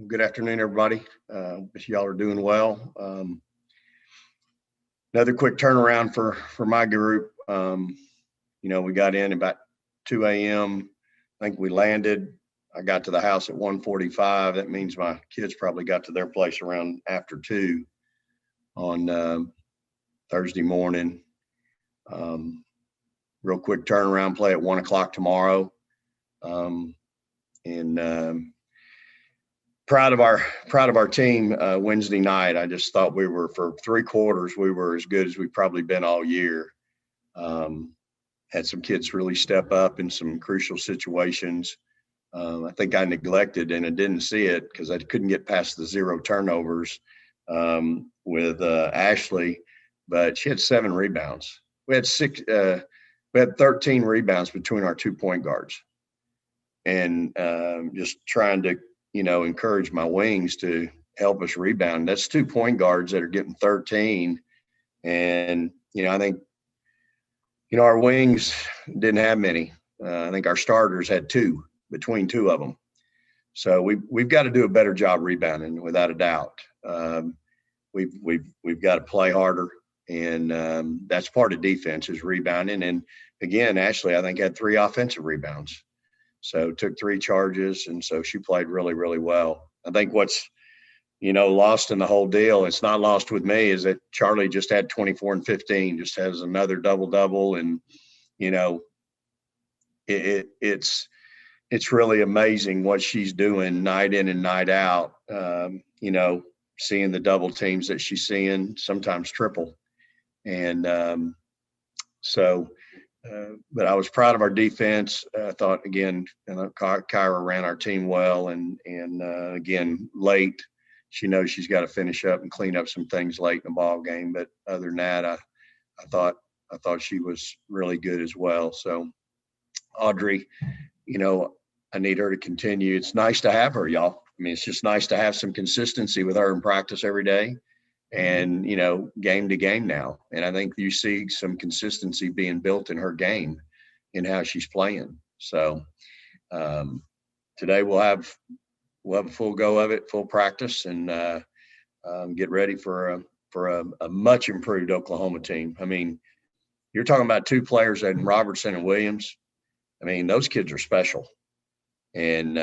Good afternoon, everybody. Wish y'all are doing well. Another quick turnaround for my group. We got in about 2 a.m. I think we landed. I got to the house at 1:45. That means my kids probably got to their place around after 2 on Thursday morning. Real quick turnaround play at 1 o'clock tomorrow. Proud of our team Wednesday night. I just thought we were, for 3 quarters, we were as good as we've probably been all year. Had some kids really step up in some crucial situations. I think I neglected, and I didn't see it because I couldn't get past the 0 turnovers with Ashley, but she had 7 rebounds. We had 13 rebounds between our 2 point guards, and just trying to encourage my wings to help us rebound. That's 2 point guards that are getting 13. And, I think, our wings didn't have many. I think our starters had 2 between 2 of them. So we've got to do a better job rebounding, without a doubt. We've got to play harder. And that's part of defense, is rebounding. And again, Ashley, I think, had 3 offensive rebounds. So took 3 charges, and so she played really, really well. I think what's, lost in the whole deal, it's not lost with me, is that Charlie just had 24 and 15, just has another double-double. And, it's really amazing what she's doing night in and night out, seeing the double teams that she's seeing, sometimes triple. And but I was proud of our defense. I thought, again, Kyra ran our team well, and again, late, she knows she's got to finish up and clean up some things late in the ball game. But other than that, I thought she was really good as well. So Audrey, I need her to continue. It's nice to have her, y'all. I mean, it's just nice to have some consistency with her in practice every day. And, game to game now. And I think you see some consistency being built in her game in how she's playing. So today we'll have a full go of it, full practice, and get ready for a much improved Oklahoma team. I mean, you're talking about 2 players in Robertson and Williams. I mean, those kids are special. And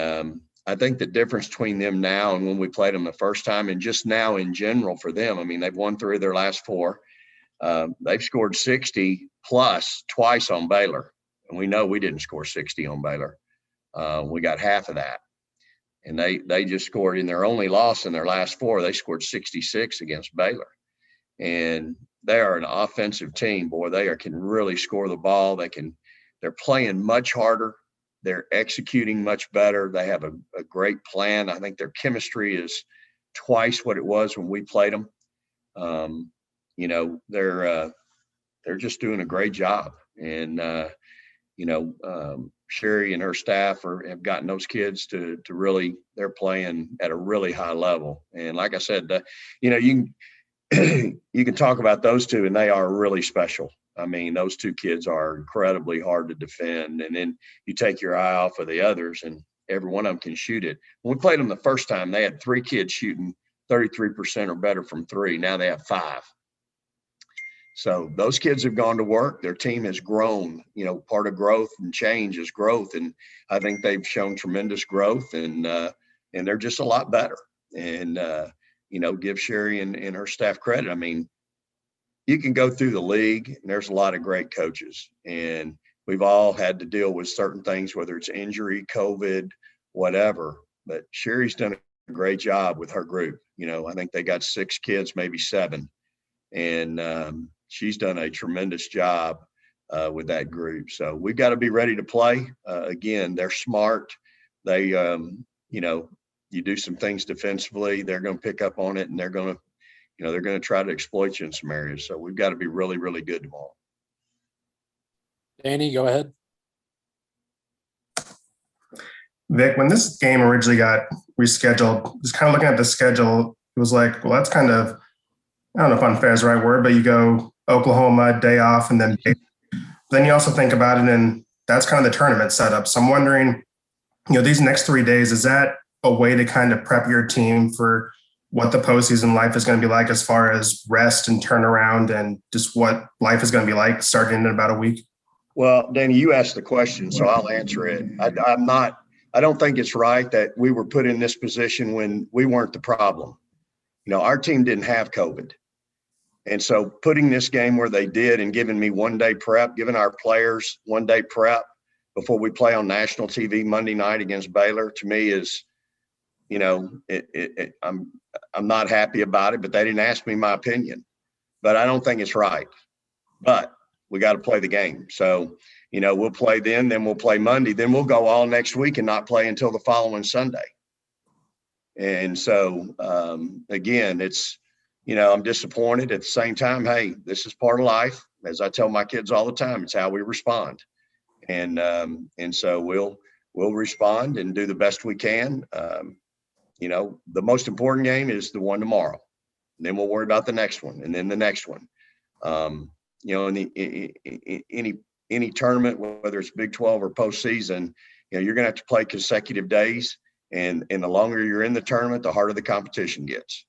I think the difference between them now and when we played them the first time, and just now in general for them, I mean, they've won 3 of their last 4. They've scored 60 plus twice on Baylor. And we know we didn't score 60 on Baylor. We got half of that. And they just scored, in their only loss in their last 4, they scored 66 against Baylor. And they are an offensive team, boy. They can really score the ball. They're playing much harder. They're executing much better. They have a great plan. I think their chemistry is twice what it was when we played them. They're just doing a great job. And, Sherry and her staff have gotten those kids to really, they're playing at a really high level. And like I said, you can talk about those 2, and they are really special. I mean, those 2 kids are incredibly hard to defend. And then you take your eye off of the others, and every one of them can shoot it. When we played them the first time, they had 3 kids shooting 33% or better from 3. Now they have 5. So those kids have gone to work. Their team has grown. Part of growth and change is growth. And I think they've shown tremendous growth, and they're just a lot better. And, give Sherry and her staff credit. I mean, you can go through the league, and there's a lot of great coaches, and we've all had to deal with certain things, whether it's injury, COVID, whatever. But Sherry's done a great job with her group. I think they got 6 kids, maybe 7. And she's done a tremendous job with that group. So we've got to be ready to play. Again, they're smart. They, you do some things defensively, they're going to pick up on it, and they're going to try to exploit you in some areas. So we've got to be really, really good tomorrow. Danny, go ahead. Vic, when this game originally got rescheduled, just kind of looking at the schedule, it was like, well, that's kind of, I don't know if unfair is the right word, but you go Oklahoma, day off, and then you also think about it, and that's kind of the tournament setup. So I'm wondering, these next 3 days, is that a way to kind of prep your team for what the postseason life is going to be like as far as rest and turnaround and just what life is going to be like starting in about a week? Well, Danny, you asked the question, so I'll answer it. I don't think it's right that we were put in this position when we weren't the problem. Our team didn't have COVID. And so putting this game where they did and giving me 1 day prep, giving our players 1 day prep before we play on national TV Monday night against Baylor, to me is, I'm not happy about it, but they didn't ask me my opinion. But I don't think it's right. But we got to play the game. So, we'll play then we'll play Monday, then we'll go all next week and not play until the following Sunday. And so, again, it's, I'm disappointed. At the same time, hey, this is part of life. As I tell my kids all the time, it's how we respond. And so we'll respond and do the best we can. The most important game is the one tomorrow. And then we'll worry about the next one and then the next one. In any tournament, whether it's Big 12 or postseason, you're going to have to play consecutive days. And the longer you're in the tournament, the harder the competition gets.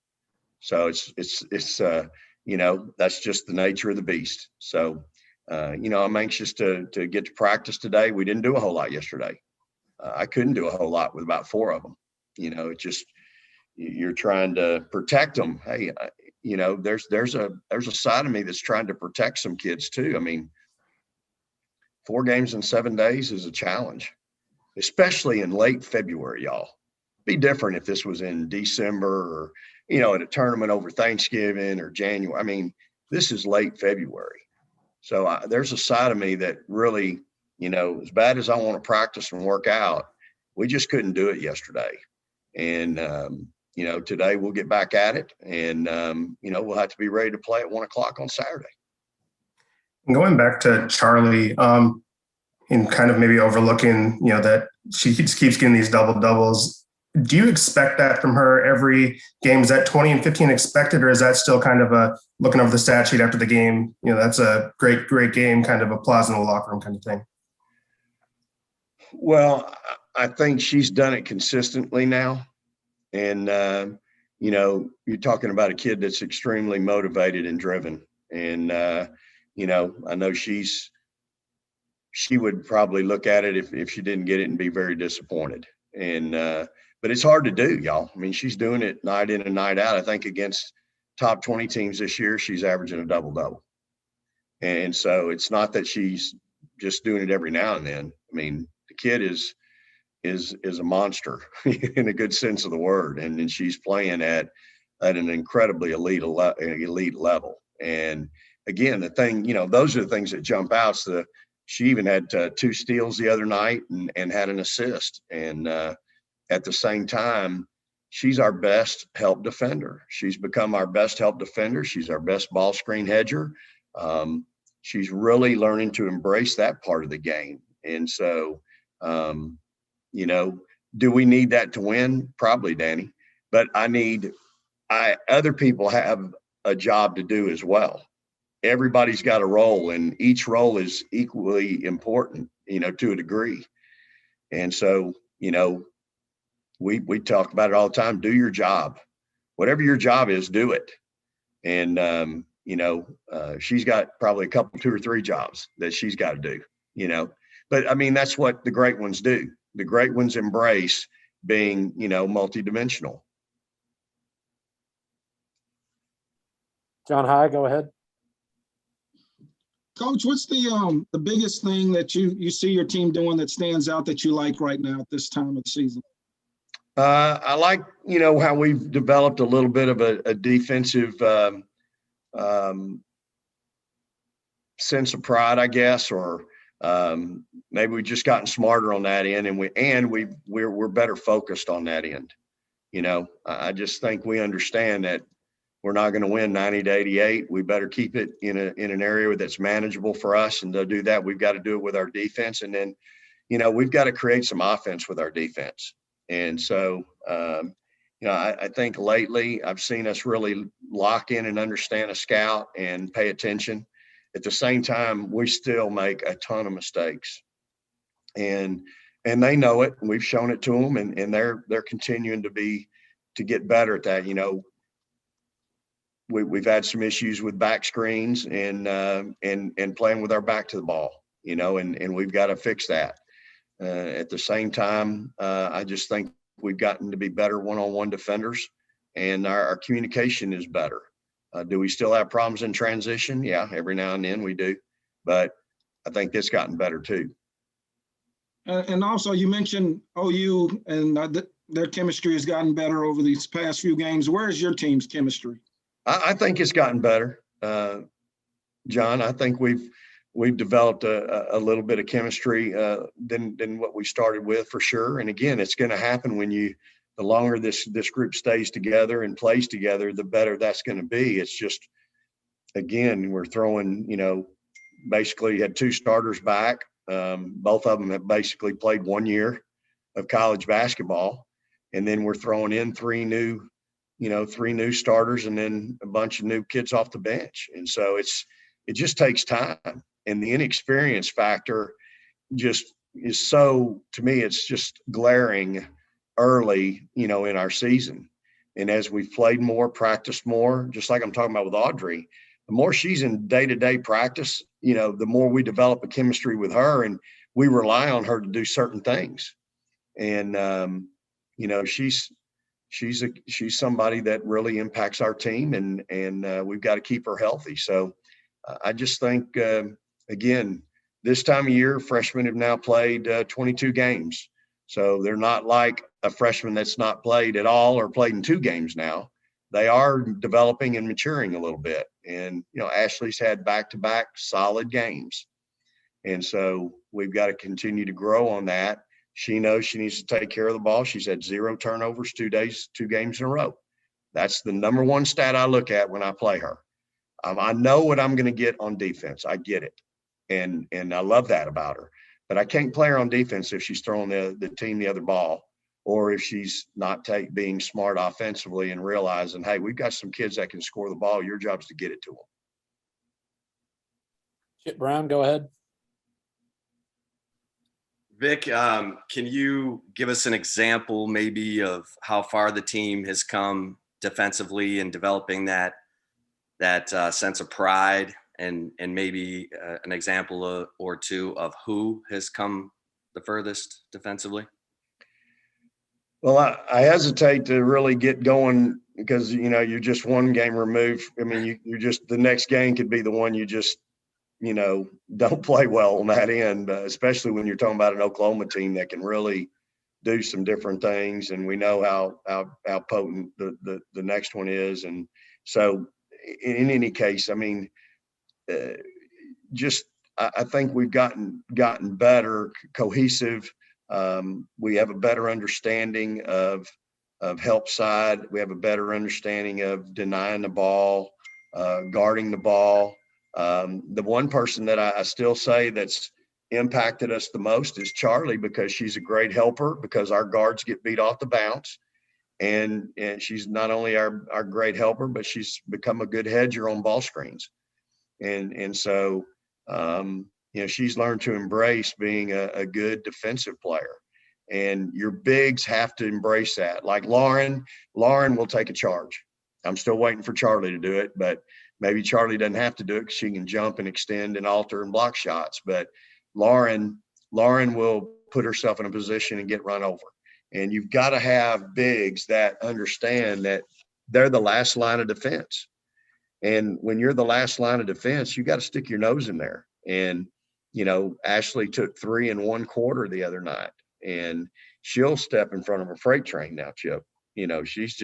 So it's that's just the nature of the beast. So, I'm anxious to get to practice today. We didn't do a whole lot yesterday. I couldn't do a whole lot with about 4 of them. It just, you're trying to protect them. Hey, there's a side of me that's trying to protect some kids too. I mean, 4 games in 7 days is a challenge, especially in late February, y'all. Be different if this was in December or, at a tournament over Thanksgiving or January. I mean, this is late February. So there's a side of me that really, as bad as I want to practice and work out, we just couldn't do it yesterday. And, today we'll get back at it and, we'll have to be ready to play at 1 o'clock on Saturday. Going back to Charlie, and kind of maybe overlooking, that she keeps getting these doubles. Do you expect that from her every game? Is that 20 and 15 expected, or is that still kind of a looking over the stat sheet after the game? That's a great game, kind of applause in the locker room kind of thing. Well, I think she's done it consistently now. And, you're talking about a kid that's extremely motivated and driven. And, I know she would probably look at it if she didn't get it and be very disappointed. And, but it's hard to do, y'all. I mean, she's doing it night in and night out. I think against top 20 teams this year, she's averaging a double-double. And so it's not that she's just doing it every now and then. I mean, the kid is a monster in a good sense of the word. And she's playing at an incredibly elite level. And again, the thing, those are the things that jump out. So she even had 2 steals the other night and had an assist. And at the same time, she's our best help defender. She's become our best help defender. She's our best ball screen hedger. She's really learning to embrace that part of the game. And so, do we need that to win? Probably, Danny. But other people have a job to do as well. Everybody's got a role, and each role is equally important, to a degree. And so, we talk about it all the time. Do your job. Whatever your job is, do it. And, she's got probably a couple, 2 or 3 jobs that she's got to do, But, I mean, that's what the great ones do. The great ones embrace being, multidimensional. John High, go ahead. Coach, what's the biggest thing that you see your team doing that stands out that you like right now at this time of the season? I like, how we've developed a little bit of a defensive sense of pride, I guess, or maybe we've just gotten smarter on that end, and we're better focused on that end. I just think we understand that we're not going to win 90 to 88. We better keep it in an area that's manageable for us. And to do that, we've got to do it with our defense. And then, we've got to create some offense with our defense. And so, I think lately I've seen us really lock in and understand a scout and pay attention. At the same time, we still make a ton of mistakes. And and they know it, and we've shown it to them, and they're continuing to get better at that. You know, we've had some issues with back screens and playing with our back to the ball, you know, and we've got to fix that. At the same time, I just think we've gotten to be better one-on-one defenders, and our communication is better. Do we still have problems in transition? Yeah, every now and then we do, but I think it's gotten better too. And also, you mentioned OU and their chemistry has gotten better over these past few games. Where is your team's chemistry? I think it's gotten better, John. I think we've developed a little bit of chemistry than what we started with, for sure. And again, it's going to happen when the longer this group stays together and plays together, the better that's going to be. It's just, again, we're throwing, you know, basically had 2 starters back. Both of them have basically played 1 year of college basketball, and then we're throwing in 3 new starters and then a bunch of new kids off the bench. And so it just takes time, and the inexperience factor just is so, to me, it's just glaring early, you know, in our season. And as we've played more, practiced more, just like I'm talking about with Audrey, the more she's in day-to-day practice, you know, the more we develop a chemistry with her, and we rely on her to do certain things. And, you know, she's somebody that really impacts our team, and we've got to keep her healthy. So I just think, again, this time of year, freshmen have now played 22 games. So they're not like a freshman that's not played at all or played in 2 games now. They are developing and maturing a little bit. And, you know, Ashley's had back-to-back solid games. And so we've got to continue to grow on that. She knows she needs to take care of the ball. She's had 0 turnovers 2 games in a row. That's the number one stat I look at when I play her. I know what I'm going to get on defense. I get it. And I love that about her. But I can't play her on defense if she's throwing the team the other ball, or if she's not being smart offensively and realizing, hey, we've got some kids that can score the ball. Your job is to get it to them. Chip Brown, go ahead. Vic, can you give us an example maybe of how far the team has come defensively in developing that sense of pride, and maybe an example or two of who has come the furthest defensively? Well, I hesitate to really get going because, you know, you're just 1 game removed. I mean, you're just, the next game could be the one you just, you know, don't play well on that end, especially when you're talking about an Oklahoma team that can really do some different things. And we know how potent the next one is. And so in any case, I mean, I think we've gotten better, cohesive. We have a better understanding of help side. We have a better understanding of denying the ball, guarding the ball. The one person that I still say that's impacted us the most is Charlie, because she's a great helper, because our guards get beat off the bounce. And she's not only our great helper, but she's become a good hedger on ball screens. And so, you know, she's learned to embrace being a good defensive player. And your bigs have to embrace that. Like Lauren will take a charge. I'm still waiting for Charlie to do it, but maybe Charlie doesn't have to do it because she can jump and extend and alter and block shots. But Lauren will put herself in a position and get run over. And you've got to have bigs that understand that they're the last line of defense. And when you're the last line of defense, you got to stick your nose in there. And, you know, Ashley took 3 in 1 quarter the other night, and she'll step in front of a freight train now, Chip. You know, she's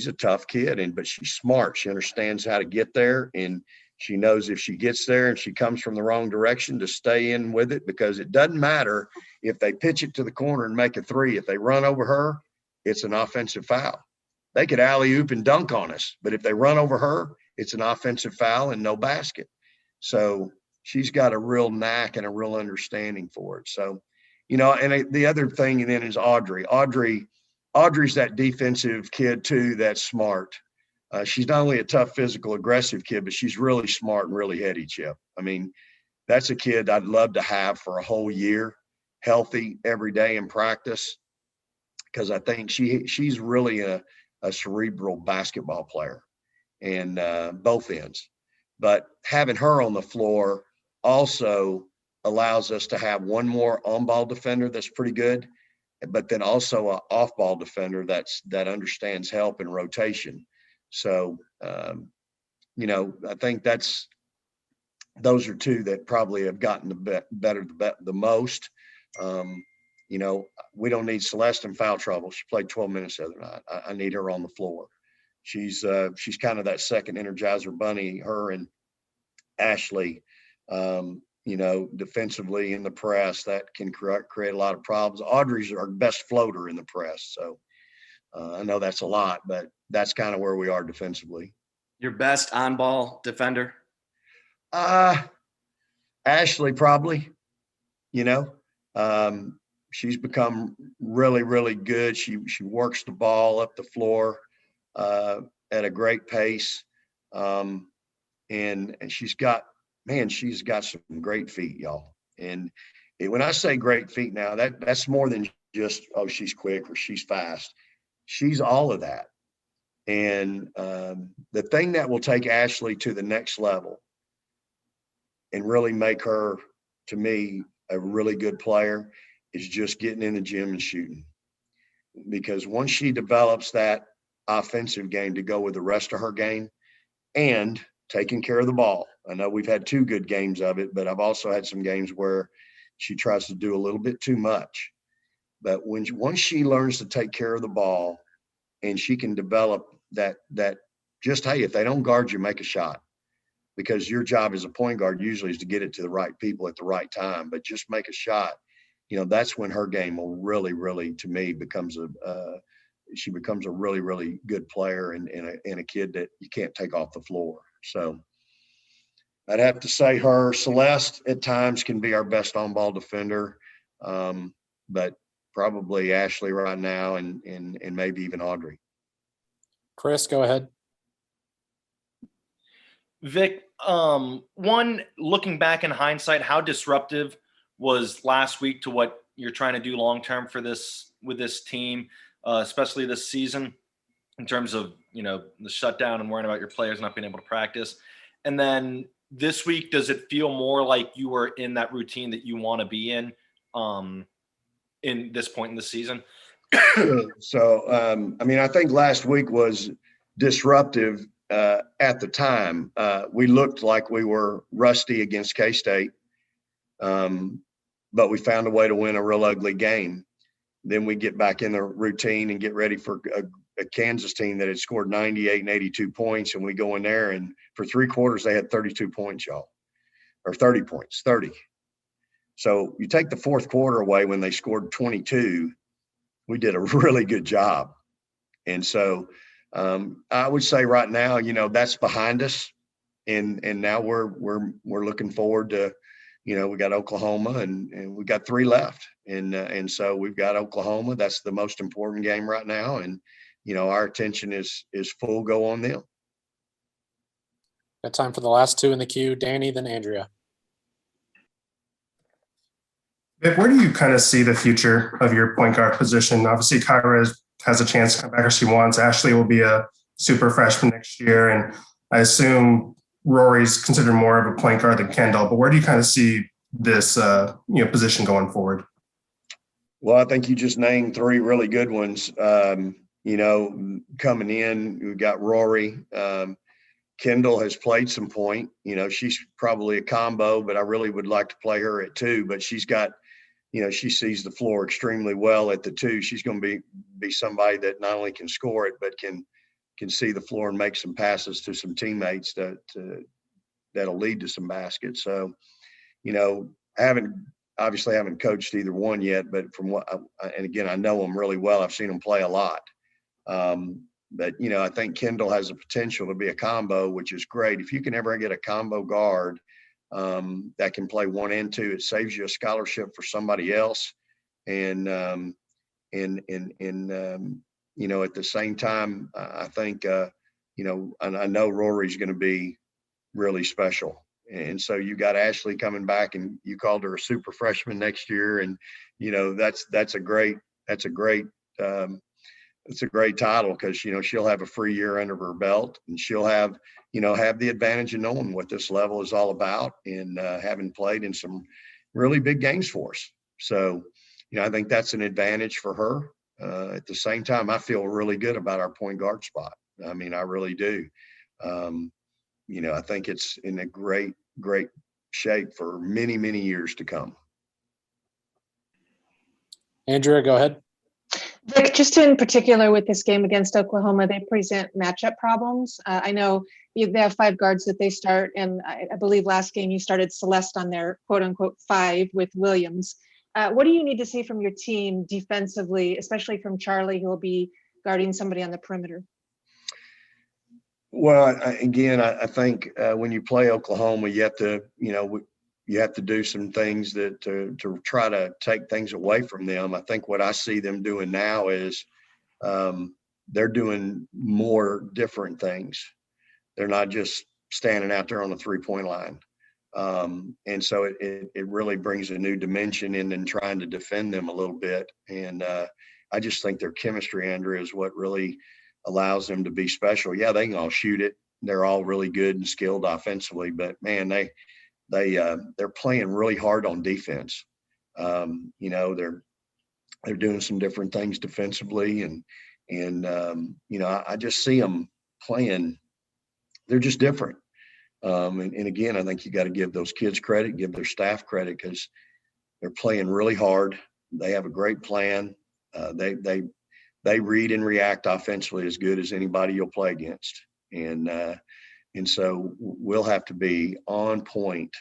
a tough kid, but she's smart. She understands how to get there, and she knows if she gets there and she comes from the wrong direction, to stay in with it, because it doesn't matter if they pitch it to the corner and make a 3. If they run over her, it's an offensive foul. They could alley-oop and dunk on us, but if they run over her, it's an offensive foul and no basket. So she's got a real knack and a real understanding for it. So, you know, and the other thing then is Audrey. Audrey's that defensive kid too that's smart. She's not only a tough, physical, aggressive kid, but she's really smart and really heady, Chip. I mean, that's a kid I'd love to have for a whole year, healthy every day in practice, because I think she's really a cerebral basketball player, and both ends. But having her on the floor also allows us to have one more on-ball defender that's pretty good, but then also an off-ball defender that understands help and rotation. So, I think those are two that probably have gotten the most. We don't need Celeste in foul trouble. She played 12 minutes the other night. I need her on the floor. She's kind of that second Energizer bunny, her and Ashley, defensively in the press that can create a lot of problems. Audrey's our best floater in the press. So I know that's a lot, but that's kind of where we are defensively. Your best on-ball defender? Ashley, probably, she's become really, really good. She works the ball up the floor at a great pace. And she's got some great feet, y'all. And when I say great feet now, that's more than just, oh, she's quick or she's fast. She's all of that. And the thing that will take Ashley to the next level and really make her, to me, a really good player is just getting in the gym and shooting. Because once she develops that offensive game to go with the rest of her game and taking care of the ball. I know we've had 2 good games of it, but I've also had some games where she tries to do a little bit too much. But once she learns to take care of the ball and she can develop that just, hey, if they don't guard you, make a shot. Because your job as a point guard usually is to get it to the right people at the right time, but just make a shot. That's when her game will really, really, to me, she becomes a really, really good player and a kid that you can't take off the floor. So I'd have to say Celeste at times can be our best on-ball defender, but probably Ashley right now and maybe even Audrey. Chris, go ahead. Vic, one, looking back in hindsight, how disruptive was last week to what you're trying to do long-term with this team, especially this season, in terms of, the shutdown and worrying about your players not being able to practice? And then this week, does it feel more like you were in that routine that you want to be in this point in the season? So, I think last week was disruptive at the time. We looked like we were rusty against K-State, but we found a way to win a real ugly game. Then we get back in the routine and get ready for a Kansas team that had scored 98 and 82 points. And we go in there, and for 3 quarters, they had 32 points, y'all, or 30 points, 30. So you take the fourth quarter away when they scored 22, we did a really good job. And so I would say right now, that's behind us. And now we're looking forward to, we got Oklahoma and we got 3 left. And so we've got Oklahoma. That's the most important game right now. And, our attention is full go on them. Got time for the last 2 in the queue, Danny, then Andrea. Vic, where do you kind of see the future of your point guard position? Obviously, Kyra has a chance to come back if she wants. Ashley will be a super freshman next year. And I assume Rory's considered more of a point guard than Kendall. But where do you kind of see this position going forward? Well, I think you just named 3 really good ones. Coming in, we've got Rory. Kendall has played some point. She's probably a combo, but I really would like to play her at 2. But she's got, she sees the floor extremely well at the 2. She's going to be somebody that not only can score it, but can see the floor and make some passes to some teammates that'll lead to some baskets. So, I haven't coached either one yet, but from what, and again, I know them really well. I've seen them play a lot. But, I think Kendall has the potential to be a combo, which is great. If you can ever get a combo guard that can play 1 and 2, it saves you a scholarship for somebody else. And at the same time, I think, and I know Rory's going to be really special. And so you got Ashley coming back, and you called her a super freshman next year. And, that's a great it's a great title, because, she'll have a free year under her belt, and she'll have the advantage of knowing what this level is all about, and having played in some really big games for us. So, I think that's an advantage for her. At the same time, I feel really good about our point guard spot. I mean, I really do. I think it's in a great, great shape for many, many years to come. Andrea, go ahead. Vic, just in particular with this game against Oklahoma, they present matchup problems. I know they have 5 guards that they start, and I believe last game you started Celeste on their quote-unquote 5 with Williams. What do you need to see from your team defensively, especially from Charlie, who will be guarding somebody on the perimeter? Well, I think when you play Oklahoma, you have to, you have to do some things to try to take things away from them. I think what I see them doing now is they're doing more different things. They're not just standing out there on the 3-point line. And so it really brings a new dimension in trying to defend them a little bit. And I just think their chemistry, Andrea, is what really allows them to be special. Yeah, they can all shoot it. They're all really good and skilled offensively, but man, they're playing really hard on defense. They're doing some different things defensively, and I just see them playing. They're just different. And again, I think you got to give those kids credit, give their staff credit, because they're playing really hard. They have a great plan. They read and react offensively as good as anybody you'll play against. And so we'll have to be on point.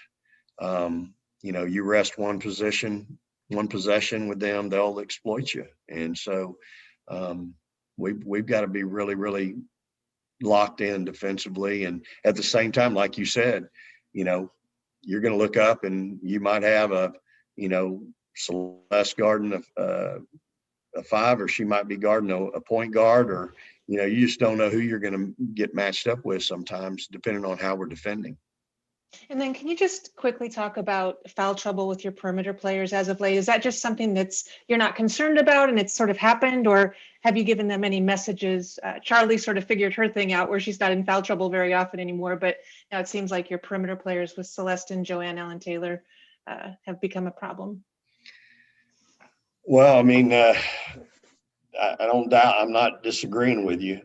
You rest one possession with them, they'll exploit you. And so we've got to be really, really locked in defensively. And at the same time, like you said, you're going to look up and you might have Celeste guarding a 5, or she might be guarding a point guard, or, you just don't know who you're going to get matched up with sometimes, depending on how we're defending. And then can you just quickly talk about foul trouble with your perimeter players as of late? Is that just something you're not concerned about and it's sort of happened, or have you given them any messages? Charlie sort of figured her thing out where she's not in foul trouble very often anymore, but now it seems like your perimeter players with Celeste and Joanne Allen Taylor have become a problem. Well, I mean, I don't doubt, I'm not disagreeing with you.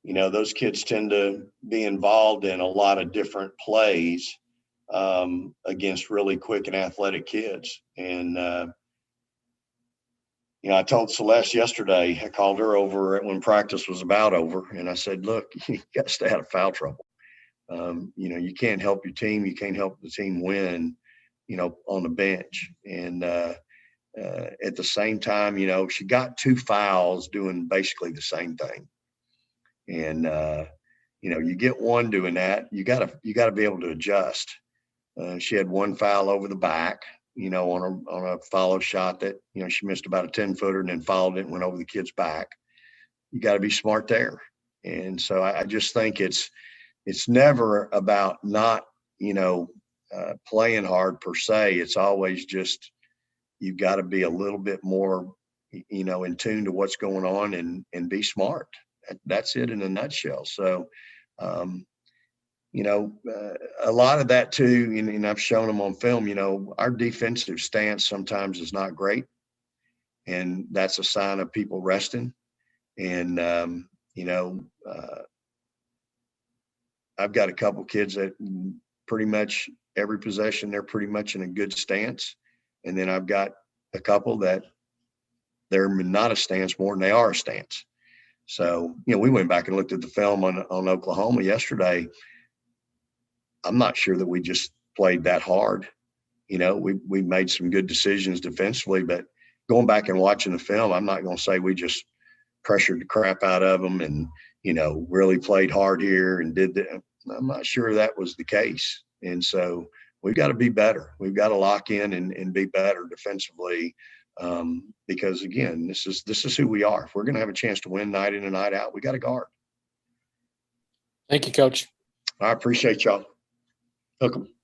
Those kids tend to be involved in a lot of different plays against really quick and athletic kids. And, I told Celeste yesterday, I called her over when practice was about over, and I said, look, you got to stay out of foul trouble. You can't help your team. You can't help the team win, on the bench. And at the same time, she got 2 fouls doing basically the same thing. And, you get one doing that, you gotta be able to adjust. She had 1 foul over the back, on a follow shot that, she missed about a 10-footer and then fouled it and went over the kid's back. You got to be smart there. And so I just think it's never about not, playing hard per se. It's always just, you've got to be a little bit more, in tune to what's going on and be smart. That's it in a nutshell. So, a lot of that too, and I've shown them on film, our defensive stance sometimes is not great. And that's a sign of people resting. And, I've got a couple kids that pretty much every possession, they're pretty much in a good stance. And then I've got a couple that they're not a stance more than they are a stance. So, we went back and looked at the film on Oklahoma yesterday. I'm not sure that we just played that hard. We made some good decisions defensively, but going back and watching the film, I'm not going to say we just pressured the crap out of them and, really played hard here and did that. I'm not sure that was the case. And so we've got to be better. We've got to lock in and be better defensively. Because again, this is who we are. If we're going to have a chance to win night in and night out, we got to guard. Thank you, Coach. I appreciate y'all. Hook 'em.